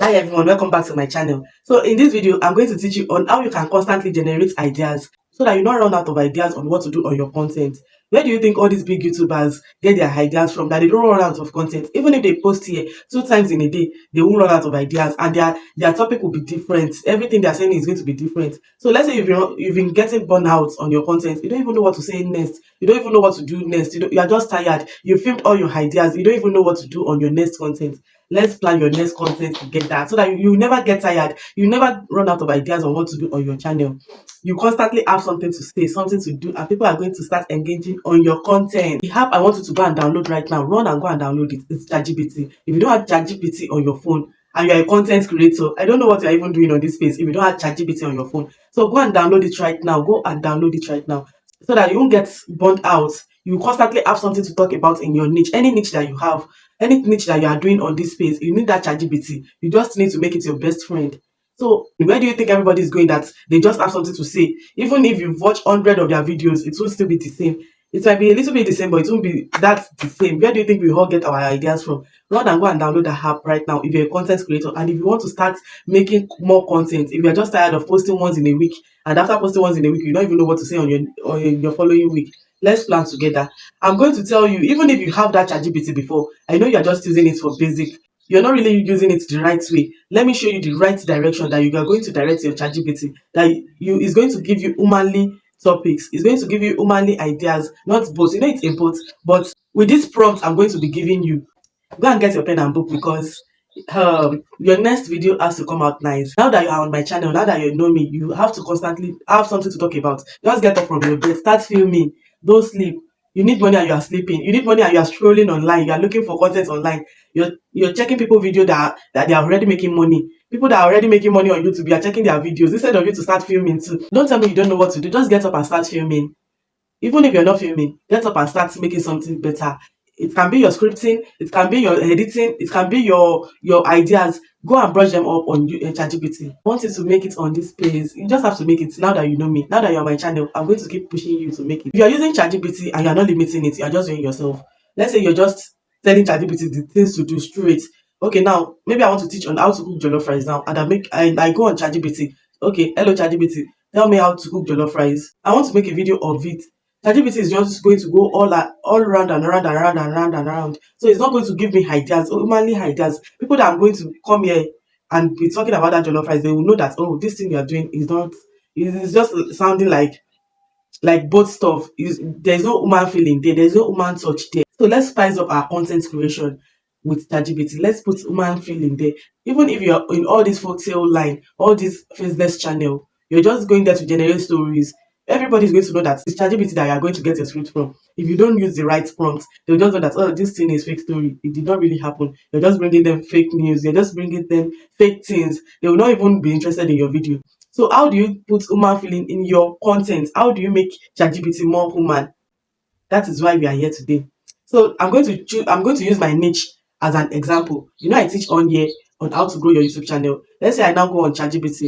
Hi everyone, welcome back to my channel. So in this video, I'm going to teach you on how you can constantly generate ideas so that you don't run out of ideas on what to do on your content. Where do you think all these big YouTubers get their ideas from that they don't run out of content? Even if they post here 2 times in a day, they won't run out of ideas and their topic will be different. Everything they're saying is going to be different. So let's say you've been getting burnout on your content. You don't even know what to say next. You don't even know what to do next. You are just tired. You filmed all your ideas. You don't even know what to do on your next content. Let's plan your next content together so that you never get tired. You never run out of ideas on what to do on your channel. You constantly have something to say, something to do, and people are going to start engaging on your content. The app I want you to go and download right now, run and go and download it. It's ChatGPT. If you don't have ChatGPT on your phone and you're a content creator, I don't know what you're even doing on this space if you don't have ChatGPT on your phone. So go and download it right now. Go and download it right now so that you won't get burnt out. You constantly have something to talk about in your niche, any niche that you have, any niche that you are doing on this space. You need that ChatGPT. You just need to make it your best friend. So where do you think everybody is going that they just have something to say? Even if you've watched 100 of their videos, it will still be the same. It might be a little bit the same, but it won't be that the same. Where do you think we all get our ideas from? Run and go and download the app right now if you're a content creator and if you want to start making more content. If you're just tired of posting once in a week and after posting once in a week, you don't even know what to say on your following week. Let's plan together. I'm going to tell you, even if you have that ChatGPT before, I know you're just using it for basic. You're not really using it the right way. Let me show you the right direction that you are going to direct your ChatGPT. That you is going to give you humanly topics. It's going to give you humanly ideas, not both. You know it's a both, but with this prompt I'm going to be giving you, go and get your pen and book because your next video has to come out nice. Now that you are on my channel, now that you know me, you have to constantly have something to talk about. Just get up from your bed, start filming, don't sleep. You need money and you are sleeping. You need money and you are scrolling online. You are looking for content online. You're checking people video that they are already making money. People that are already making money on YouTube, you are checking their videos instead of you to start filming too. Don't tell me you don't know what to do. Just get up and start filming. Even if you're not filming, get up and start making something better. It can be your scripting, it can be your editing, it can be your ideas. Go and brush them up on ChatGPT. I want you to make it on this space. You just have to make it now that you know me. Now that you're on my channel, I'm going to keep pushing you to make it. If you're using ChatGPT and you're not limiting it, you're just doing it yourself. Let's say you're just telling ChatGPT the things to do straight. Okay, now maybe I want to teach on how to cook jollof rice now, and I go on ChatGPT. Okay, hello ChatGPT, tell me how to cook jollof rice. I want to make a video of it. ChatGPT is just going to go all around and around and around and around and around. So it's not going to give me ideas, humanly ideas. People that I'm going to come here and be talking about that jollof rice, they will know that, oh, this thing you're doing is not, it's just sounding like both stuff. There's no human feeling there, there's no human touch there. So let's spice up our content creation with ChatGPT. Let's put human feeling there. Even if you're in all this folktale line, all this faceless channel, you're just going there to generate stories. Everybody's going to know that it's ChatGPT that you're going to get your script from. If you don't use the right prompt, they'll just know that, oh, this thing is fake story. It did not really happen. You're just bringing them fake news. You're just bringing them fake things. They will not even be interested in your video. So how do you put human feeling in your content? How do you make ChatGPT more human? That is why we are here today. So I'm going to use my niche as an example. You know, I teach on here on how to grow your YouTube channel. Let's say I now go on ChatGPT.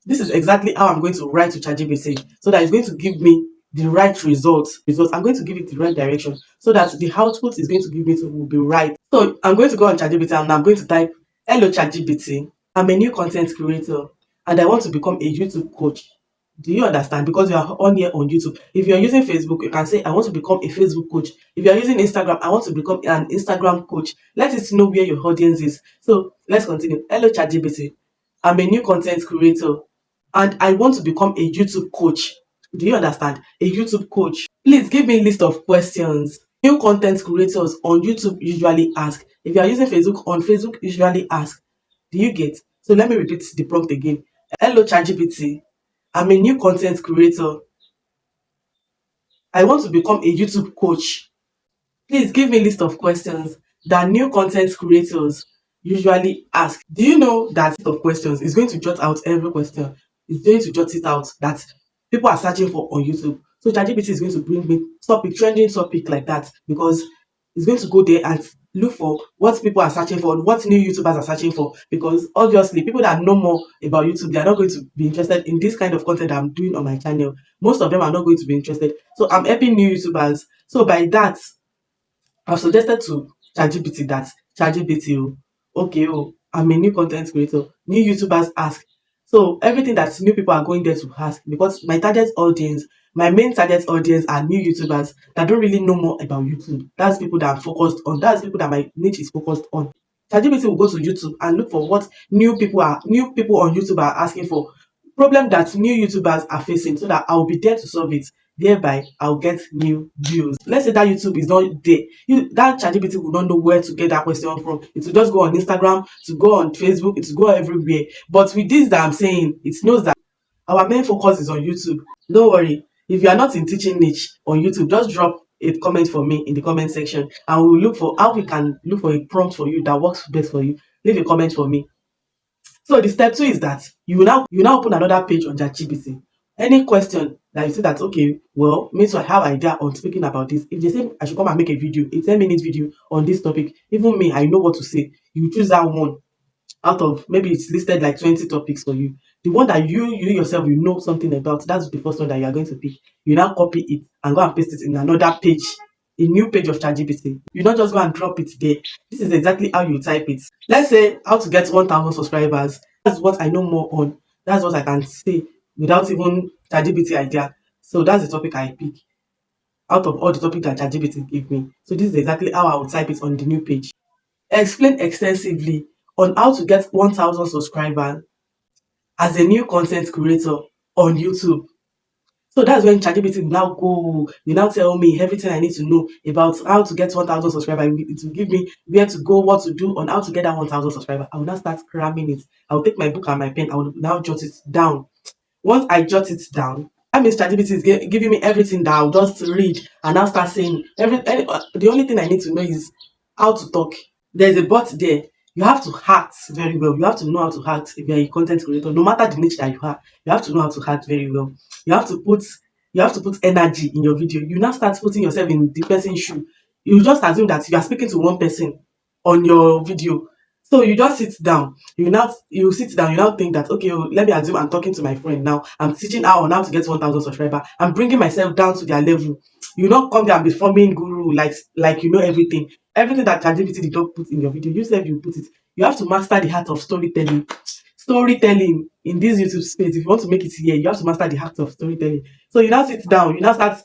This is exactly how I'm going to write to ChatGPT so that it's going to give me the right results. I'm going to give it the right direction so that the output is going to give me will be right. So I'm going to go on ChatGPT and I'm going to type, hello ChatGPT, I'm a new content creator and I want to become a YouTube coach. Do you understand? Because you are on here on YouTube. If you're using Facebook, you can say, I want to become a Facebook coach. If you're using Instagram, I want to become an Instagram coach. Let us know where your audience is. So let's continue. Hello, ChatGPT. I'm a new content creator and I want to become a YouTube coach. Do you understand? A YouTube coach. Please give me a list of questions new content creators on YouTube usually ask. If you are using Facebook, on Facebook usually ask. Do you get? So let me repeat the prompt again. Hello, ChatGPT. I'm a new content creator. I want to become a YouTube coach. Please give me a list of questions that new content creators usually ask. Do you know that list of questions is going to jot out every question? It's going to jot it out that people are searching for on YouTube. So ChatGPT is going to bring me topic, trending topic like that because it's going to go there and look for what people are searching for, what new YouTubers are searching for. Because obviously, people that know more about YouTube, they are not going to be interested in this kind of content I'm doing on my channel. Most of them are not going to be interested. So I'm helping new YouTubers. So by that, I've suggested to ChatGPT that ChatGPT, oh, okay, oh, I'm a new content creator. New YouTubers ask. So everything that new people are going there to ask, because my target audience, my main target audience are new YouTubers that don't really know more about YouTube. That's people that I'm focused on. That's people that my niche is focused on. ChatGPT will go to YouTube and look for what new people on YouTube are asking for, problem that new YouTubers are facing, so that I'll be there to solve it. Thereby, I'll get new views. Let's say that YouTube is not there. That ChatGPT will not know where to get that question from. It will just go on Instagram, to go on Facebook, it will go everywhere. But with this that I'm saying, it knows that our main focus is on YouTube. Don't worry. If you are not in teaching niche on YouTube, just drop a comment for me in the comment section, and we will look for how we can look for a prompt for you that works best for you. Leave a comment for me. So the step 2 is that you now open another page on ChatGPT. Any question that you see that, okay, well, me too, I have idea on speaking about this. If they say I should come and make a video, a 10-minute video on this topic, even me, I know what to say. You choose that one out of, maybe it's listed like 20 topics for you. The one that you yourself you know something about, that's the first one that you are going to pick. You now copy it and go and paste it in another page, a new page of ChatGPT. You not just go and drop it there. This is exactly how you type it. Let's say how to get 1,000 subscribers. That's what I know more on. That's what I can say without even ChatGPT idea. So that's the topic I pick out of all the topics that ChatGPT gave me. So this is exactly how I would type it on the new page. Explain extensively on how to get 1,000 subscribers as a new content creator on YouTube. So that's when ChatGPT will now go, will now tell me everything I need to know about how to get 1,000 subscribers. It will give me where to go, what to do on how to get that 1,000 subscribers. I will now start cramming it. I will take my book and my pen. I will now jot it down. Once I jot it down, that means ChatGPT is giving me everything that I'll just read and now start saying. The only thing I need to know is how to talk. There's a but there. You have to act very well. You have to know how to act if you're a content creator. No matter the niche that you are, you have to know how to act very well. You have to put energy in your video. You now start putting yourself in the person's shoe. You just assume that you are speaking to one person on your video. So you just sit down. You sit down. You now think that, okay, oh, let me assume I'm talking to my friend now. I'm teaching her on how to get 1,000 subscribers. I'm bringing myself down to their level. You not come there and be forming guru like you know everything. Everything that ChatGPT did not put in your video, you self you put it. You have to master the art of storytelling. Storytelling in this YouTube space. If you want to make it here, you have to master the art of storytelling. So you now sit down. You now start.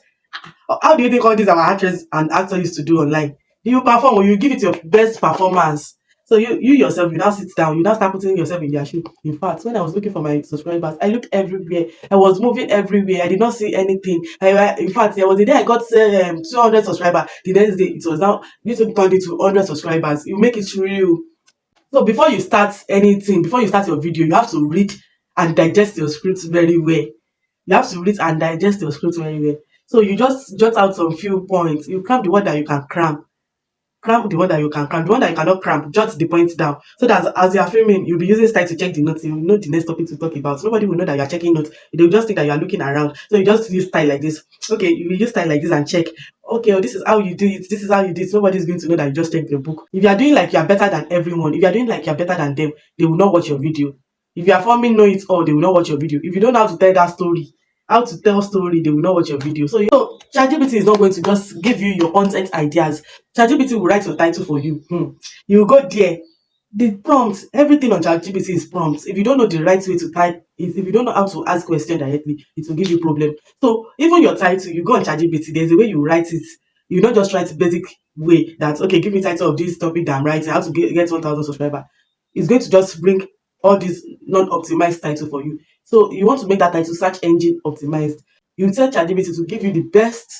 How do you think all these our actors and actors used to do online? Do you perform or you give it your best performance? So you yourself, you now sit down, you now start putting yourself in their shoe. In fact, when I was looking for my subscribers, I looked everywhere. I was moving everywhere. I did not see anything. In fact, there was a day I got 200 subscribers. The next day, it was now YouTube turned it to 100 subscribers. You make it real. So before you start anything, before you start your video, you have to read and digest your script very well. You have to read and digest your script very well. So you just jot out some few points. You cram the one that you can cram. Cram the one that you can cram. The one that you cannot cram, jot the points down. So that as you are filming, you'll be using style to check the notes. You know the next topic to talk about. So nobody will know that you are checking notes. They will just think that you are looking around. So you just use style like this. Okay, you will use style like this and check. Okay, oh, this is how you do it. This is how you do it. Nobody's going to know that you just checked the book. If you are doing like you are better than everyone, if you are doing like you are better than them, they will not watch your video. If you are forming know it all, they will not watch your video. If you don't know how to tell that story, how to tell story, they will not watch your video. So ChatGPT is not going to just give you your content ideas. ChatGPT will write your title for you. You go there. The prompts, everything on ChatGPT is prompts. If you don't know the right way to type it, if you don't know how to ask questions directly, it will give you problem. So even your title, you go on ChatGPT, there's a way you write it. You not just write basic way that, okay, give me title of this topic that I'm writing, how to get 1,000 subscribers. It's going to just bring all these non-optimized title for you. So you want to make that title search engine optimized. You tell ChatGPT to give you the best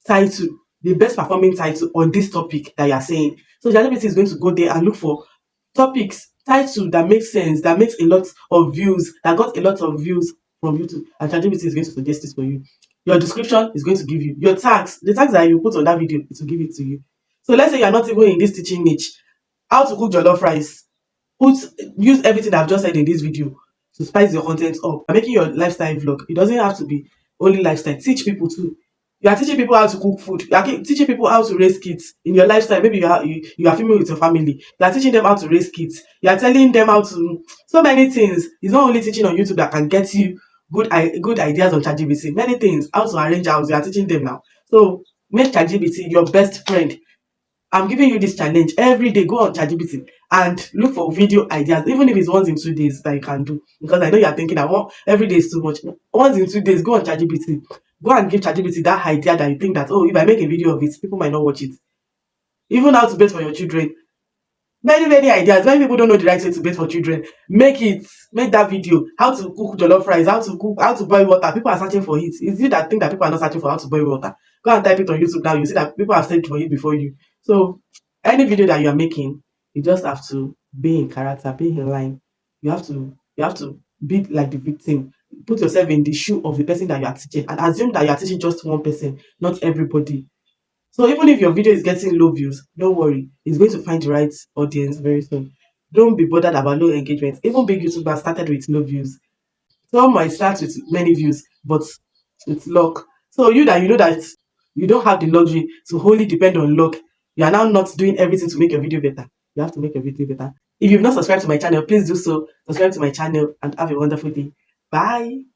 title, the best performing title on this topic that you are saying. So ChatGPT is going to go there and look for topics, title that makes sense, that makes a lot of views, that got a lot of views from YouTube, and ChatGPT is going to suggest this for you. Your description is going to give you your tags, the tags that you put on that video, it will give it to you. So let's say you are not even in this teaching niche, how to cook jollof rice. Use everything I've just said in this video to spice your content up. You're making your lifestyle vlog. It doesn't have to be only lifestyle. Teach people too. You are teaching people how to cook food. You are teaching people how to raise kids in your lifestyle. Maybe you are filming with your family. You are teaching them how to raise kids. You are telling them how to so many things. It's not only teaching on YouTube that can get you good ideas on ChatGPT. Many things, how to arrange house. You are teaching them now. So make ChatGPT your best friend. I'm giving you this challenge every day. Go on ChatGPT and look for video ideas, even if it's once in 2 days that you can do. Because I know you're thinking that every day is too much. Once in 2 days, go on ChatGPT. Go and give ChatGPT that idea that you think that, oh, if I make a video of it, people might not watch it. Even how to bait for your children. Many ideas. Many people don't know the right way to bait for children. Make that video. How to cook jollof rice, how to boil water. People are searching for it. It's you that think that people are not searching for how to boil water. Go and type it on YouTube now. You see that people have searched for it before you. So any video that you are making, you just have to be in character, be in line. You have to be like the victim. Put yourself in the shoe of the person that you are teaching and assume that you are teaching just one person, not everybody. So even if your video is getting low views, don't worry. It's going to find the right audience very soon. Don't be bothered about low engagement. Even big YouTubers started with low views. Some might start with many views, but it's luck. So you know that you don't have the luxury to wholly depend on luck. You are now not doing everything to make your video better. You have to make your video better. If you've not subscribed to my channel, please do so. Subscribe to my channel and have a wonderful day. Bye.